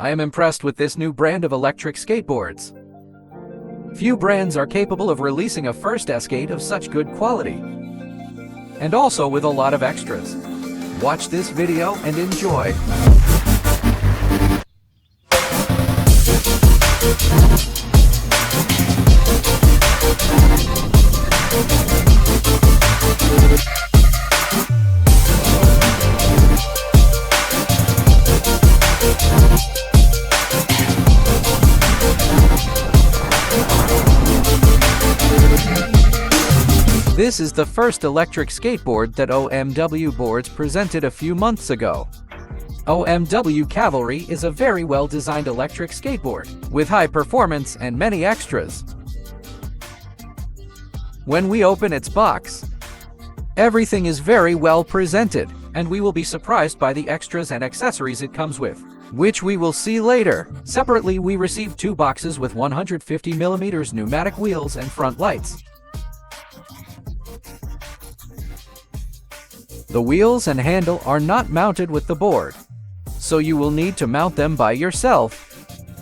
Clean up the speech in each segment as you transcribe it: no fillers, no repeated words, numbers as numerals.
I am impressed with this new brand of electric skateboards. Few brands are capable of releasing a first ESk8 of such good quality, and also with a lot of extras. Watch this video and enjoy. This is the first electric skateboard that OMW Boards presented a few months ago. OMW Cavalry is a very well-designed electric skateboard, with high performance and many extras. When we open its box, everything is very well presented, and we will be surprised by the extras and accessories it comes with, which we will see later. Separately, we received 2 boxes with 150mm pneumatic wheels and front lights. The wheels and handle are not mounted with the board, so you will need to mount them by yourself.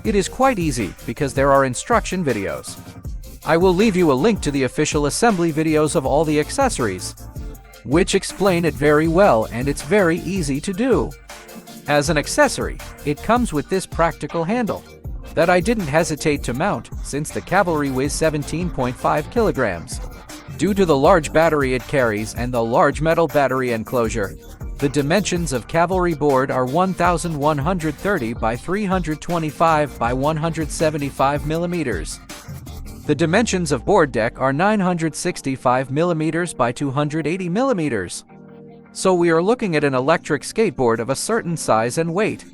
It is quite easy because there are instruction videos. I will leave you a link to the official assembly videos of all the accessories, which explain it very well, and it's very easy to do. As an accessory, it comes with this practical handle that I didn't hesitate to mount since the Cavalry weighs 17.5 kilograms. Due to the large battery it carries and the large metal battery enclosure, the dimensions of Cavalry board are 1130 by 325 by 175 millimeters. The dimensions of board deck are 965 millimeters by 280 millimeters. So we are looking at an electric skateboard of a certain size and weight,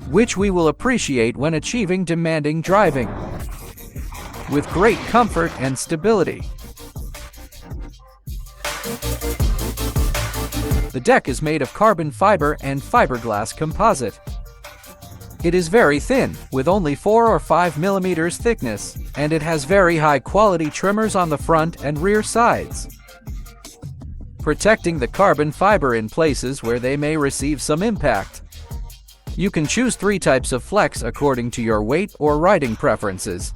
which we will appreciate when achieving demanding driving, with great comfort and stability. The deck is made of carbon fiber and fiberglass composite. It is very thin, with only 4 or 5 millimeters thickness, and it has very high quality trimmers on the front and rear sides, protecting the carbon fiber in places where they may receive some impact. You can choose 3 types of flex according to your weight or riding preferences.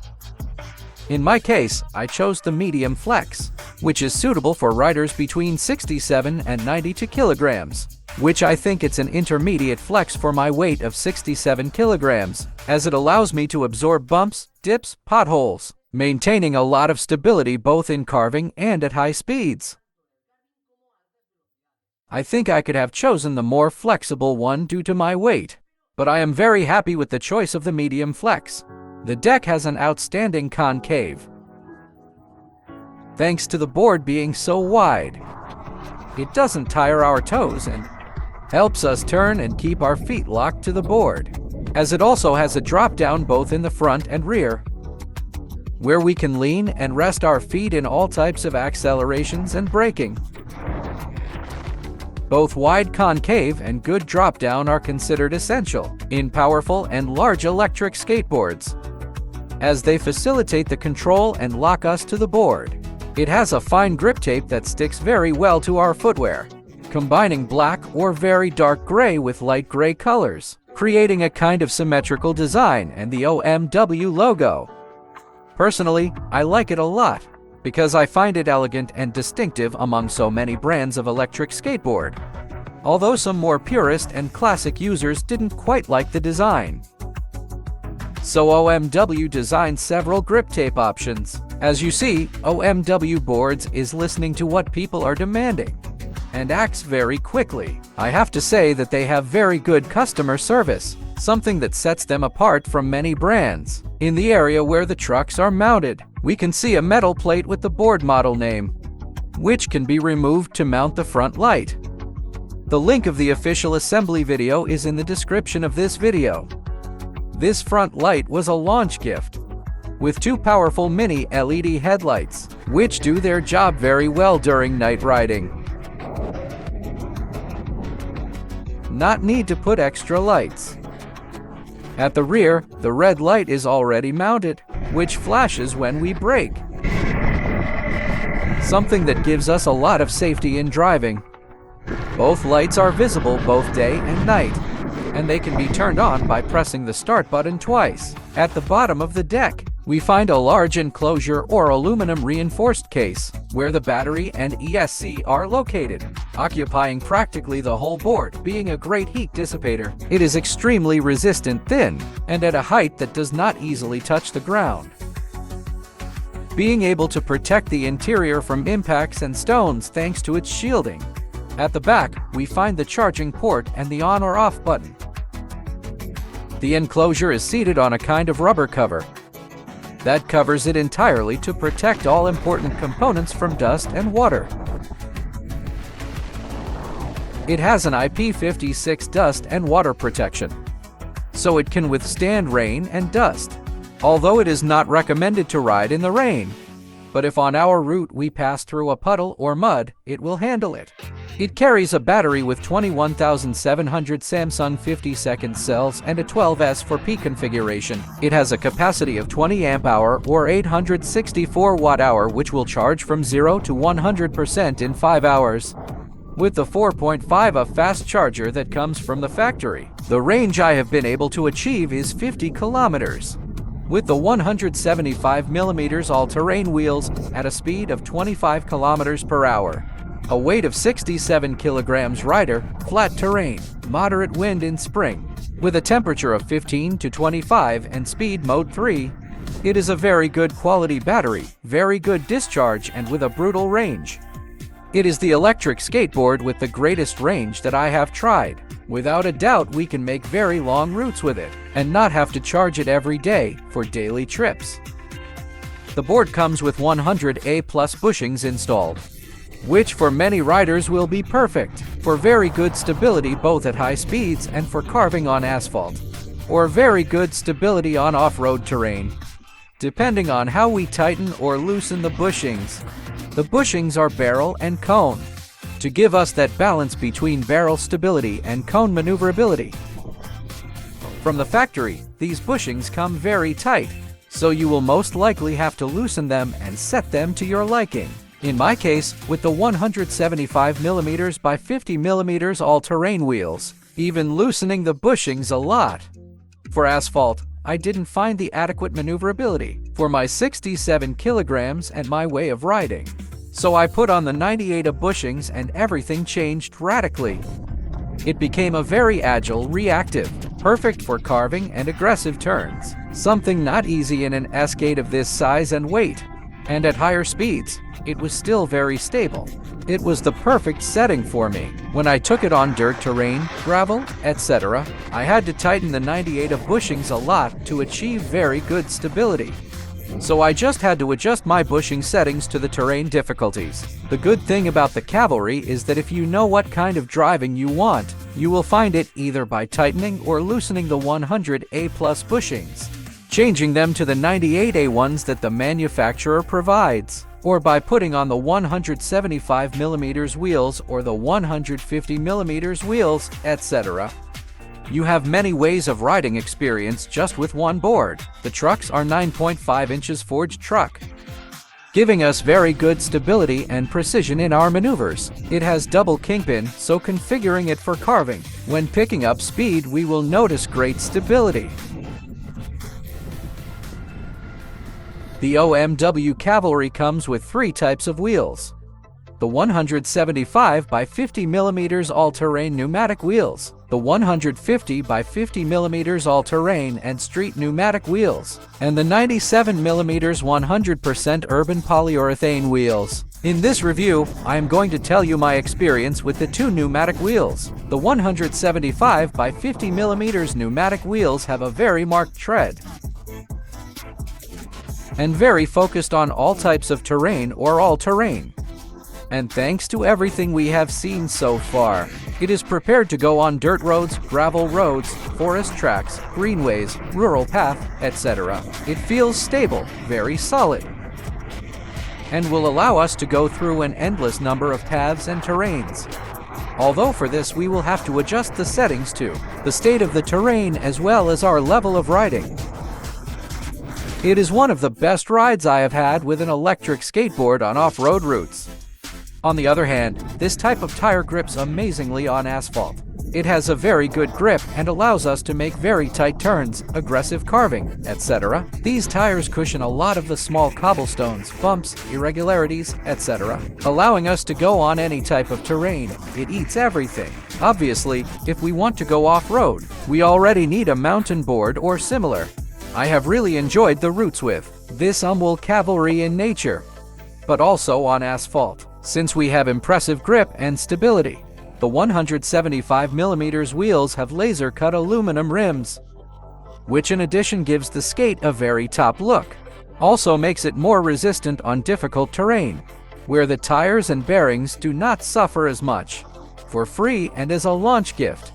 In my case, I chose the medium flex, which is suitable for riders between 67 and 92 kilograms, which I think it's an intermediate flex for my weight of 67 kilograms, as it allows me to absorb bumps, dips, potholes, maintaining a lot of stability both in carving and at high speeds. I think I could have chosen the more flexible one due to my weight, but I am very happy with the choice of the medium flex. The deck has an outstanding concave, thanks to the board being so wide. It doesn't tire our toes and helps us turn and keep our feet locked to the board, as it also has a drop down both in the front and rear, where we can lean and rest our feet in all types of accelerations and braking. Both wide concave and good drop down are considered essential in powerful and large electric skateboards, as they facilitate the control and lock us to the board. It has a fine grip tape that sticks very well to our footwear, combining black or very dark gray with light gray colors, creating a kind of symmetrical design and the OMW logo. Personally, I like it a lot, because I find it elegant and distinctive among so many brands of electric skateboard, although some more purist and classic users didn't quite like the design. So OMW designed several grip tape options. As you see, OMW Boards is listening to what people are demanding and acts very quickly. I have to say that they have very good customer service, something that sets them apart from many brands. In the area where the trucks are mounted, we can see a metal plate with the board model name, which can be removed to mount the front light. The link of the official assembly video is in the description of this video. This front light was a launch gift, with 2 powerful mini LED headlights, which do their job very well during night riding. Not need to put extra lights. At the rear, the red light is already mounted, which flashes when we brake, something that gives us a lot of safety in driving. Both lights are visible both day and night, and they can be turned on by pressing the start button twice. At the bottom of the deck, we find a large enclosure or aluminum reinforced case, where the battery and ESc are located, occupying practically the whole board. Being a great heat dissipator, it is extremely resistant, thin, and at a height that does not easily touch the ground. Being able to protect the interior from impacts and stones thanks to its shielding. At the back, we find the charging port and the on or off button. The enclosure is seated on a kind of rubber cover that covers it entirely to protect all important components from dust and water. It has an IP56 dust and water protection, so it can withstand rain and dust. Although it is not recommended to ride in the rain, but if on our route we pass through a puddle or mud, it will handle it. It carries a battery with 21,700 Samsung 50-second cells and a 12S for P configuration. It has a capacity of 20 amp-hour or 864 watt-hour, which will charge from 0 to 100% in 5 hours. With the 4.5 fast charger that comes from the factory, the range I have been able to achieve is 50 kilometers. With the 175mm all-terrain wheels at a speed of 25 kilometers per hour. A weight of 67 kilograms rider, flat terrain, moderate wind in spring. With a temperature of 15 to 25 and speed mode 3. It is a very good quality battery, very good discharge, and with a brutal range. It is the electric skateboard with the greatest range that I have tried. Without a doubt, we can make very long routes with it, and not have to charge it every day for daily trips. The board comes with 100A+ bushings installed, which for many riders will be perfect for very good stability both at high speeds and for carving on asphalt, or very good stability on off-road terrain, depending on how we tighten or loosen the bushings. The bushings are barrel and cone, to give us that balance between barrel stability and cone maneuverability. From the factory, these bushings come very tight, so you will most likely have to loosen them and set them to your liking. In my case, with the 175mm by 50mm all-terrain wheels, even loosening the bushings a lot. For asphalt, I didn't find the adequate maneuverability for my 67 kilograms and my way of riding. So I put on the 98 bushings and everything changed radically. It became a very agile, reactive, perfect for carving and aggressive turns. Something not easy in an ESk8 of this size and weight. And at higher speeds, it was still very stable. It was the perfect setting for me. When I took it on dirt terrain, gravel, etc., I had to tighten the 98 bushings a lot to achieve very good stability. So I just had to adjust my bushing settings to the terrain difficulties. The good thing about the Cavalry is that if you know what kind of driving you want, you will find it either by tightening or loosening the 100A+ bushings, changing them to the 98A ones that the manufacturer provides, or by putting on the 175mm wheels or the 150mm wheels, etc. You have many ways of riding experience just with one board. The trucks are 9.5 inches forged truck, giving us very good stability and precision in our maneuvers. It has double kingpin, so configuring it for carving, when picking up speed we will notice great stability. The OMW Cavalry comes with 3 types of wheels. The 175 by 50mm all-terrain pneumatic wheels, the 150 by 50mm all-terrain and street pneumatic wheels, and the 97mm 100% urban polyurethane wheels. In this review, I am going to tell you my experience with the 2 pneumatic wheels. The 175 by 50mm pneumatic wheels have a very marked tread, and very focused on all types of terrain or all-terrain. And thanks to everything we have seen so far, it is prepared to go on dirt roads, gravel roads, forest tracks, greenways, rural path, etc. It feels stable, very solid, and will allow us to go through an endless number of paths and terrains. Although for this we will have to adjust the settings to the state of the terrain as well as our level of riding. It is one of the best rides I have had with an electric skateboard on off-road routes. On the other hand, this type of tire grips amazingly on asphalt. It has a very good grip and allows us to make very tight turns, aggressive carving, etc. These tires cushion a lot of the small cobblestones, bumps, irregularities, etc., allowing us to go on any type of terrain. It eats everything. Obviously, if we want to go off-road, we already need a mountain board or similar. I have really enjoyed the routes with this OMW Cavalry in nature, but also on asphalt, since we have impressive grip and stability. The 175mm wheels have laser-cut aluminum rims, which in addition gives the skate a very top look. Also makes it more resistant on difficult terrain, where the tires and bearings do not suffer as much. For free and as a launch gift,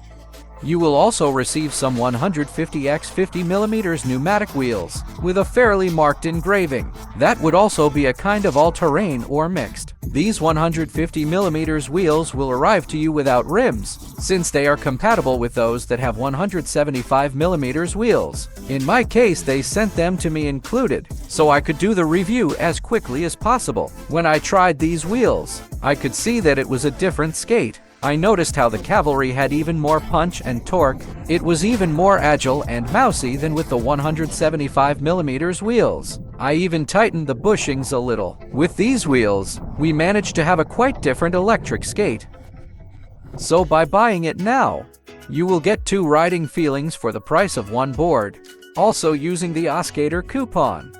you will also receive some 150x50mm pneumatic wheels with a fairly marked engraving. That would also be a kind of all-terrain or mixed. These 150mm wheels will arrive to you without rims, since they are compatible with those that have 175mm wheels. In my case, they sent them to me included, so I could do the review as quickly as possible. When I tried these wheels, I could see that it was a different skate. I noticed how the Cavalry had even more punch and torque. It was even more agile and mousy than with the 175mm wheels. I even tightened the bushings a little. With these wheels, we managed to have a quite different electric skate. So by buying it now, you will get 2 riding feelings for the price of 1 board, also using the ESk8 coupon.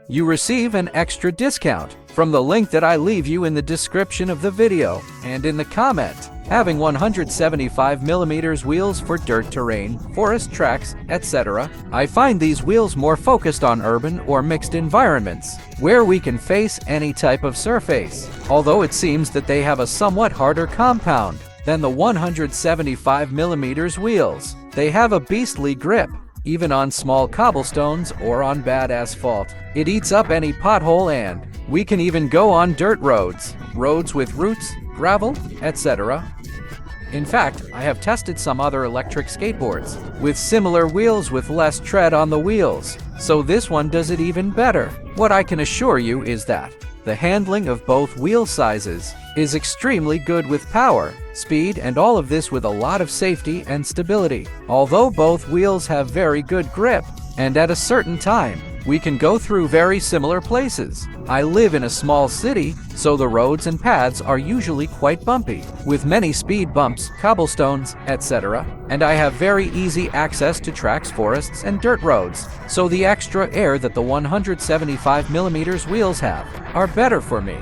You receive an extra discount from the link that I leave you in the description of the video and in the comment. Having 175mm wheels for dirt terrain, forest tracks, etc., I find these wheels more focused on urban or mixed environments, where we can face any type of surface, although it seems that they have a somewhat harder compound than the 175mm wheels. They have a beastly grip, even on small cobblestones or on bad asphalt. It eats up any pothole, and we can even go on dirt roads, roads with roots, gravel, etc. In fact, I have tested some other electric skateboards with similar wheels with less tread on the wheels, so this one does it even better. What I can assure you is that the handling of both wheel sizes is extremely good with power, speed, and all of this with a lot of safety and stability. Although both wheels have very good grip, and at a certain time, we can go through very similar places. I live in a small city, so the roads and paths are usually quite bumpy, with many speed bumps, cobblestones, etc., and I have very easy access to tracks, forests, and dirt roads, so the extra air that the 175mm wheels have are better for me.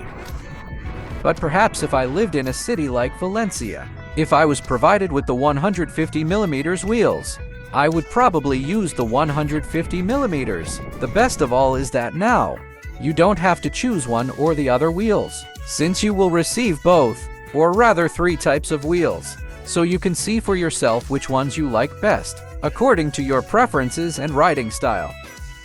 But perhaps if I lived in a city like Valencia, if I was provided with the 150mm wheels, I would probably use the 150mm. The best of all is that now, you don't have to choose one or the other wheels, since you will receive both, or rather 3 types of wheels, so you can see for yourself which ones you like best, according to your preferences and riding style.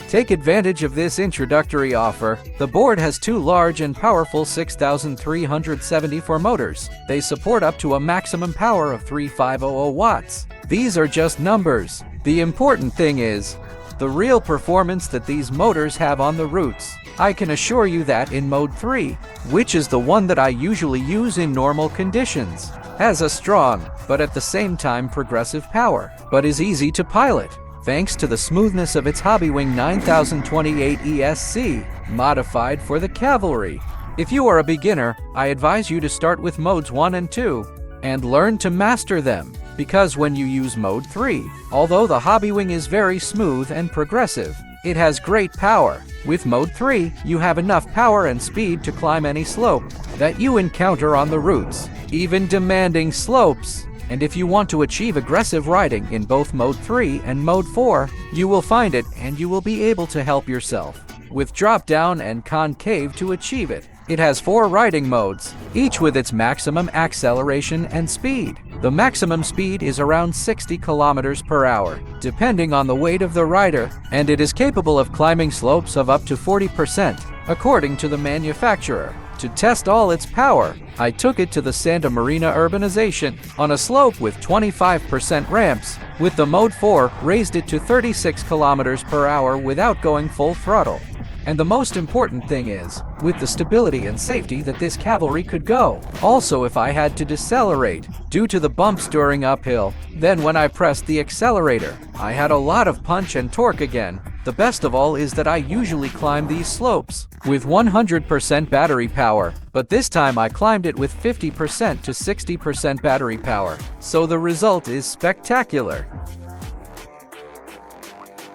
Take advantage of this introductory offer. The board has 2 large and powerful 6,374 motors. They support up to a maximum power of 3,500 watts. These are just numbers. The important thing is the real performance that these motors have on the routes. I can assure you that in Mode 3, which is the one that I usually use in normal conditions, has a strong, but at the same time progressive power, but is easy to pilot, thanks to the smoothness of its Hobbywing 9028 ESc, modified for the Cavalry. If you are a beginner, I advise you to start with Modes 1 and 2, and learn to master them, because when you use Mode 3, although the Hobbywing is very smooth and progressive, it has great power. With Mode 3, you have enough power and speed to climb any slope that you encounter on the routes, even demanding slopes. And if you want to achieve aggressive riding in both Mode 3 and Mode 4, you will find it, and you will be able to help yourself with drop down and concave to achieve it. It has 4 riding modes, each with its maximum acceleration and speed. The maximum speed is around 60 kilometers per hour, depending on the weight of the rider, and it is capable of climbing slopes of up to 40%, according to the manufacturer. To test all its power, I took it to the Santa Marina urbanization on a slope with 25% ramps. With the Mode 4, raised it to 36 kilometers per hour without going full throttle. And the most important thing is, with the stability and safety that this Cavalry could go. Also, if I had to decelerate, due to the bumps during uphill, then when I pressed the accelerator, I had a lot of punch and torque again. The best of all is that I usually climb these slopes with 100% battery power, but this time I climbed it with 50% to 60% battery power, so the result is spectacular.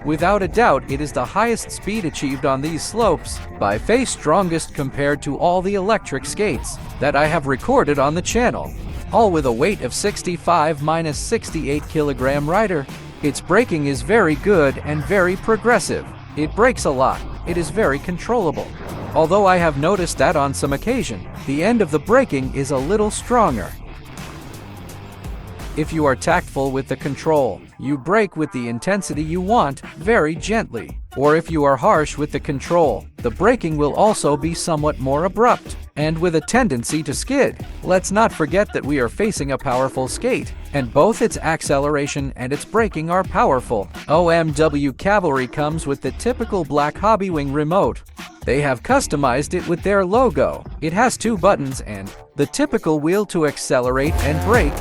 Without a doubt, it is the highest speed achieved on these slopes, by far strongest compared to all the electric skates that I have recorded on the channel. All with a weight of 65-68 kilogram rider. Its braking is very good and very progressive. It brakes a lot. It is very controllable. Although I have noticed that on some occasion, the end of the braking is a little stronger. If you are tactful with the control, you brake with the intensity you want, very gently. Or if you are harsh with the control, the braking will also be somewhat more abrupt, and with a tendency to skid. Let's not forget that we are facing a powerful skate, and both its acceleration and its braking are powerful. OMW Cavalry comes with the typical black Hobbywing remote. They have customized it with their logo. It has 2 buttons and the typical wheel to accelerate and brake.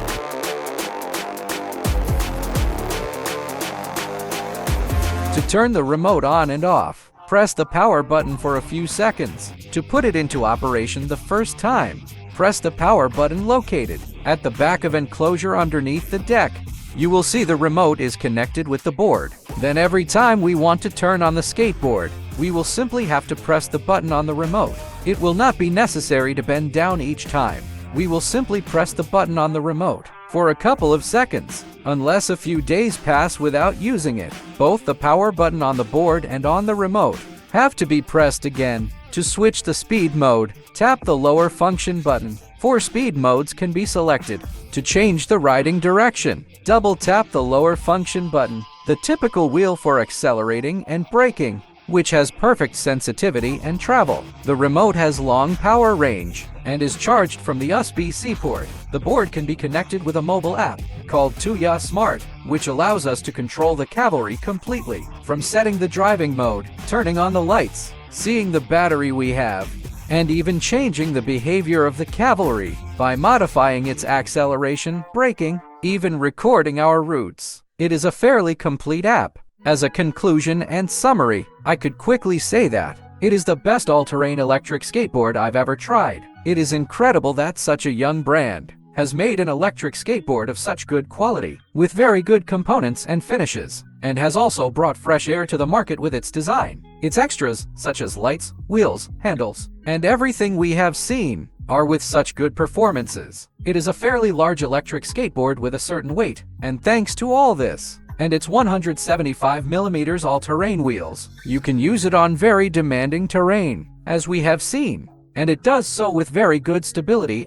To turn the remote on and off, press the power button for a few seconds. To put it into operation the first time, press the power button located at the back of enclosure underneath the deck. You will see the remote is connected with the board. Then every time we want to turn on the skateboard, we will simply have to press the button on the remote. It will not be necessary to bend down each time. We will simply press the button on the remote for a couple of seconds, unless a few days pass without using it. Both the power button on the board and on the remote have to be pressed again. To switch the speed mode, tap the lower function button. 4 speed modes can be selected. To change the riding direction, double tap the lower function button. The typical wheel for accelerating and braking, which has perfect sensitivity and travel. The remote has long power range and is charged from the USB-C port. The board can be connected with a mobile app called Tuya Smart, which allows us to control the Cavalry completely, from setting the driving mode, turning on the lights, seeing the battery we have, and even changing the behavior of the Cavalry by modifying its acceleration, braking, even recording our routes. It is a fairly complete app. As a conclusion and summary, I could quickly say that it is the best all-terrain electric skateboard I've ever tried. It is incredible that such a young brand has made an electric skateboard of such good quality, with very good components and finishes, and has also brought fresh air to the market with its design. Its extras, such as lights, wheels, handles, and everything we have seen, are with such good performances. It is a fairly large electric skateboard with a certain weight, and thanks to all this, and its 175mm all-terrain wheels, you can use it on very demanding terrain, as we have seen, and it does so with very good stability,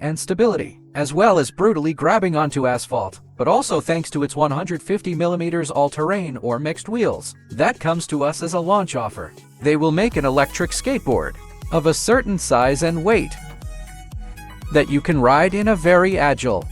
as well as brutally grabbing onto asphalt, but also thanks to its 150mm all-terrain or mixed wheels. That comes to us as a launch offer. They will make an electric skateboard of a certain size and weight that you can ride in a very agile,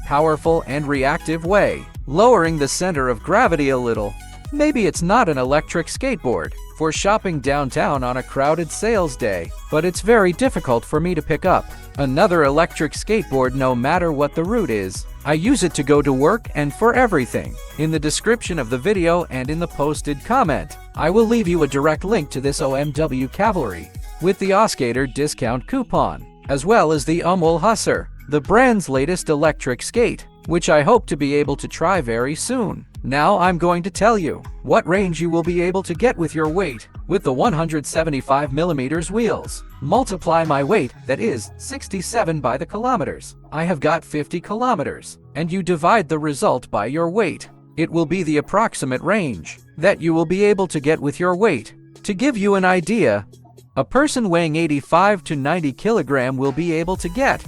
powerful, and reactive way, lowering the center of gravity a little. Maybe it's not an electric skateboard for shopping downtown on a crowded sales day, but it's very difficult for me to pick up another electric skateboard no matter what the route is. I use it to go to work and for everything. In the description of the video and in the posted comment, I will leave you a direct link to this OMW Cavalry with the ESk8 discount coupon, as well as the Hussar, the brand's latest electric skate, which I hope to be able to try very soon. Now I'm going to tell you what range you will be able to get with your weight with the 175mm wheels. Multiply my weight, that is 67 by the kilometers. I have got 50 kilometers, and you divide the result by your weight. It will be the approximate range that you will be able to get with your weight. To give you an idea, a person weighing 85 to 90 kilogram will be able to get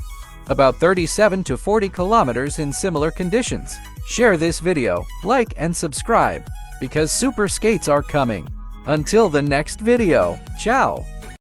about 37 to 40 kilometers in similar conditions. Share this video, like and subscribe, because super skates are coming. Until the next video, ciao!